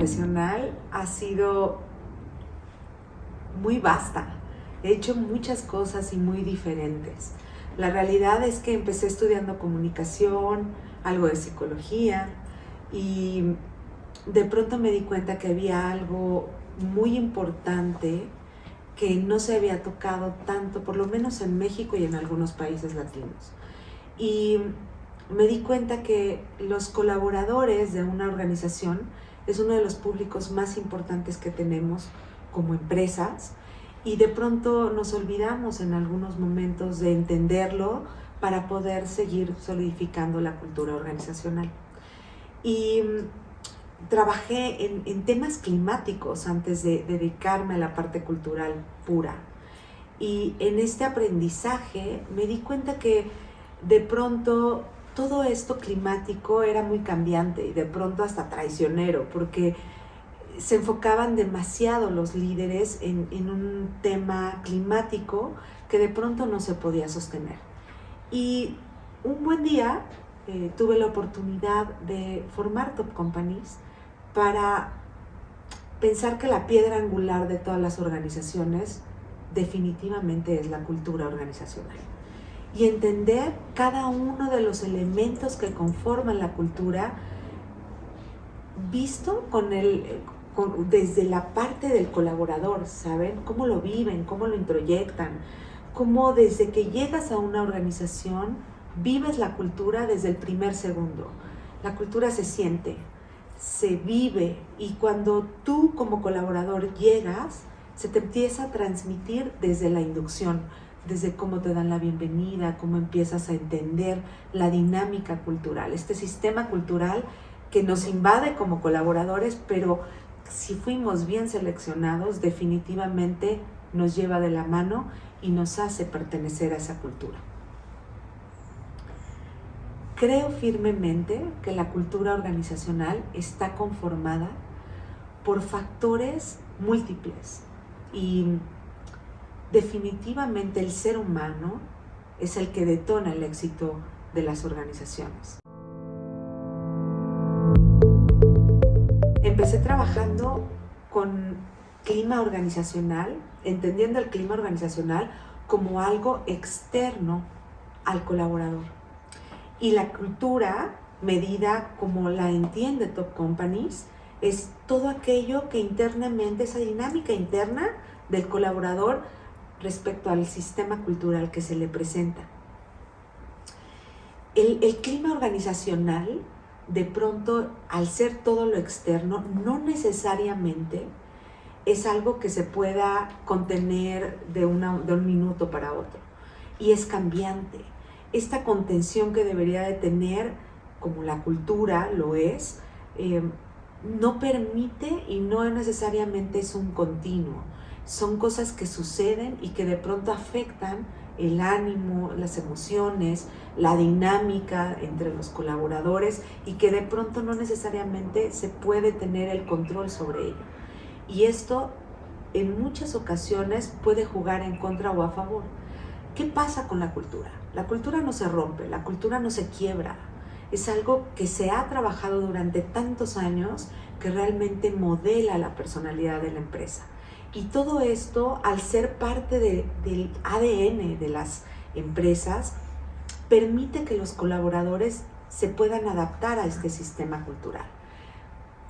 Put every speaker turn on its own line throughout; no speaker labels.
profesional ha sido muy vasta. He hecho muchas cosas y muy diferentes. La realidad es que empecé estudiando comunicación, algo de psicología, y de pronto me di cuenta que había algo muy importante que no se había tocado tanto, por lo menos en México y en algunos países latinos. Y me di cuenta que los colaboradores de una organización es uno de los públicos más importantes que tenemos como empresas, y de pronto nos olvidamos en algunos momentos de entenderlo para poder seguir solidificando la cultura organizacional. Y trabajé en temas climáticos antes de dedicarme a la parte cultural pura. Y en este aprendizaje me di cuenta que de pronto todo esto climático era muy cambiante y de pronto hasta traicionero, porque se enfocaban demasiado los líderes en un tema climático que de pronto no se podía sostener. Y un buen día tuve la oportunidad de formar Top Companies para pensar que la piedra angular de todas las organizaciones definitivamente es la cultura organizacional. Y entender cada uno de los elementos que conforman la cultura visto desde la parte del colaborador, ¿saben? Cómo lo viven, cómo lo introyectan, cómo desde que llegas a una organización vives la cultura desde el primer segundo. La cultura se siente, se vive, y cuando tú como colaborador llegas, se te empieza a transmitir desde la inducción, desde cómo te dan la bienvenida, cómo empiezas a entender la dinámica cultural, este sistema cultural que nos invade como colaboradores, pero si fuimos bien seleccionados, definitivamente nos lleva de la mano y nos hace pertenecer a esa cultura. Creo firmemente que la cultura organizacional está conformada por factores múltiples, y definitivamente el ser humano es el que detona el éxito de las organizaciones. Empecé trabajando con clima organizacional, entendiendo el clima organizacional como algo externo al colaborador. Y la cultura, medida como la entiende Top Companies, es todo aquello que internamente, esa dinámica interna del colaborador respecto al sistema cultural que se le presenta. El clima organizacional, de pronto, al ser todo lo externo, no necesariamente es algo que se pueda contener de un minuto para otro, y es cambiante. Esta contención que debería de tener, como la cultura lo es, no permite, y no necesariamente es un continuo. Son cosas que suceden y que de pronto afectan el ánimo, las emociones, la dinámica entre los colaboradores, y que de pronto no necesariamente se puede tener el control sobre ello. Y esto en muchas ocasiones puede jugar en contra o a favor. ¿Qué pasa con la cultura? La cultura no se rompe, la cultura no se quiebra. Es algo que se ha trabajado durante tantos años que realmente modela la personalidad de la empresa. Y todo esto, al ser parte del ADN de las empresas, permite que los colaboradores se puedan adaptar a este sistema cultural.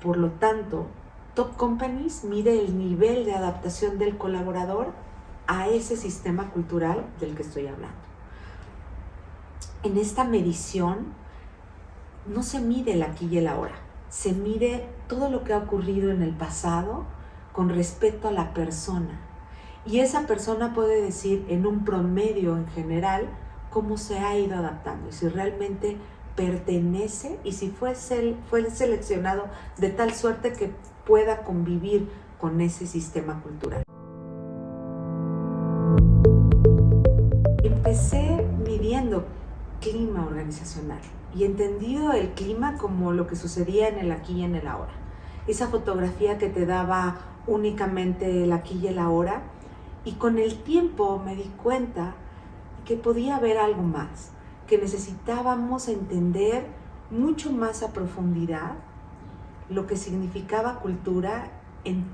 Por lo tanto, Top Companies mide el nivel de adaptación del colaborador a ese sistema cultural del que estoy hablando. En esta medición no se mide el aquí y el ahora, se mide todo lo que ha ocurrido en el pasado con respecto a la persona. Y esa persona puede decir en un promedio en general cómo se ha ido adaptando y si realmente pertenece y si fue seleccionado de tal suerte que pueda convivir con ese sistema cultural. Empecé midiendo clima organizacional y entendido el clima como lo que sucedía en el aquí y en el ahora. Esa fotografía que te daba únicamente el aquí y el ahora, y con el tiempo me di cuenta que podía haber algo más, que necesitábamos entender mucho más a profundidad lo que significaba cultura en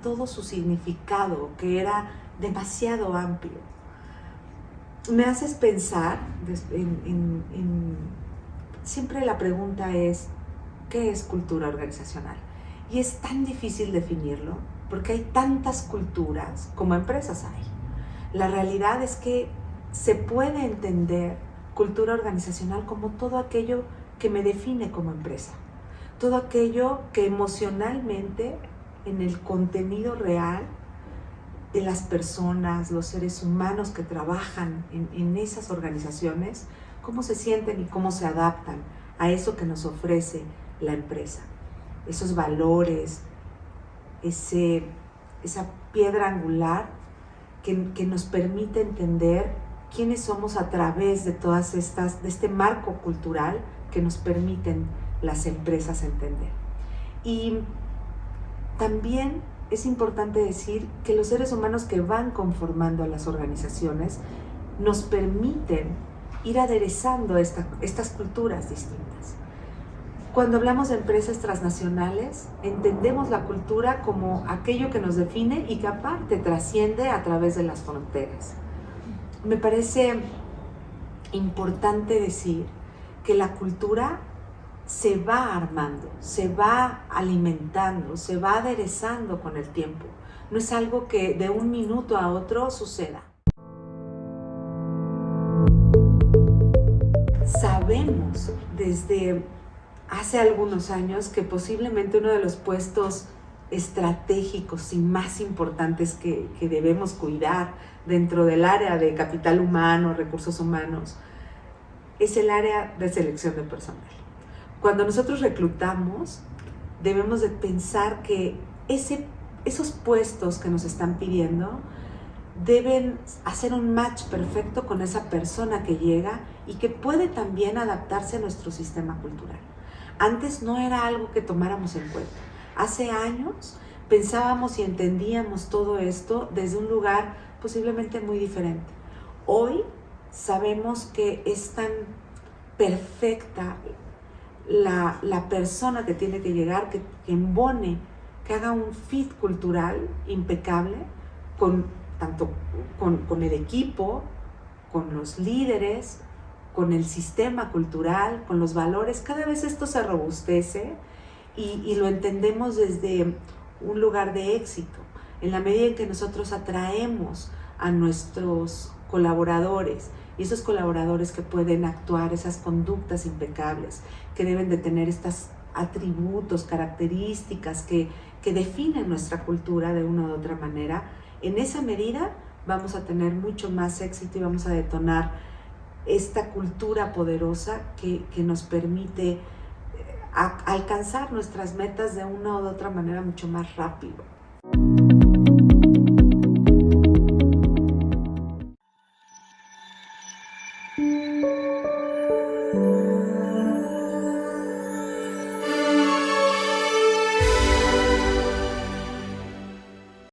todo su significado, que era demasiado amplio. Me haces pensar, siempre la pregunta es, ¿qué es cultura organizacional? Y es tan difícil definirlo, porque hay tantas culturas como empresas hay. La realidad es que se puede entender cultura organizacional como todo aquello que me define como empresa, todo aquello que emocionalmente, en el contenido real de las personas, los seres humanos que trabajan en esas organizaciones, cómo se sienten y cómo se adaptan a eso que nos ofrece la empresa. Esos valores, esa piedra angular que nos permite entender quiénes somos a través de todas estas, de este marco cultural que nos permiten las empresas entender. Y también es importante decir que los seres humanos que van conformando a las organizaciones nos permiten ir aderezando estas culturas distintas. Cuando hablamos de empresas transnacionales, entendemos la cultura como aquello que nos define y que aparte trasciende a través de las fronteras. Me parece importante decir que la cultura se va armando, se va alimentando, se va aderezando con el tiempo. No es algo que de un minuto a otro suceda. Sabemos desde hace algunos años que posiblemente uno de los puestos estratégicos y más importantes que debemos cuidar dentro del área de capital humano, recursos humanos, es el área de selección de personal. Cuando nosotros reclutamos, debemos de pensar que esos puestos que nos están pidiendo deben hacer un match perfecto con esa persona que llega y que puede también adaptarse a nuestro sistema cultural. Antes no era algo que tomáramos en cuenta. Hace años pensábamos y entendíamos todo esto desde un lugar posiblemente muy diferente. Hoy sabemos que es tan perfecta la persona que tiene que llegar, que embone, que haga un fit cultural impecable, tanto con el equipo, con los líderes, con el sistema cultural, con los valores. Cada vez esto se robustece y lo entendemos desde un lugar de éxito, en la medida en que nosotros atraemos a nuestros colaboradores, y esos colaboradores que pueden actuar esas conductas impecables, que deben de tener estos atributos, características que definen nuestra cultura de una u otra manera. En esa medida vamos a tener mucho más éxito y vamos a detonar esta cultura poderosa que nos permite alcanzar nuestras metas de una u otra manera mucho más rápido.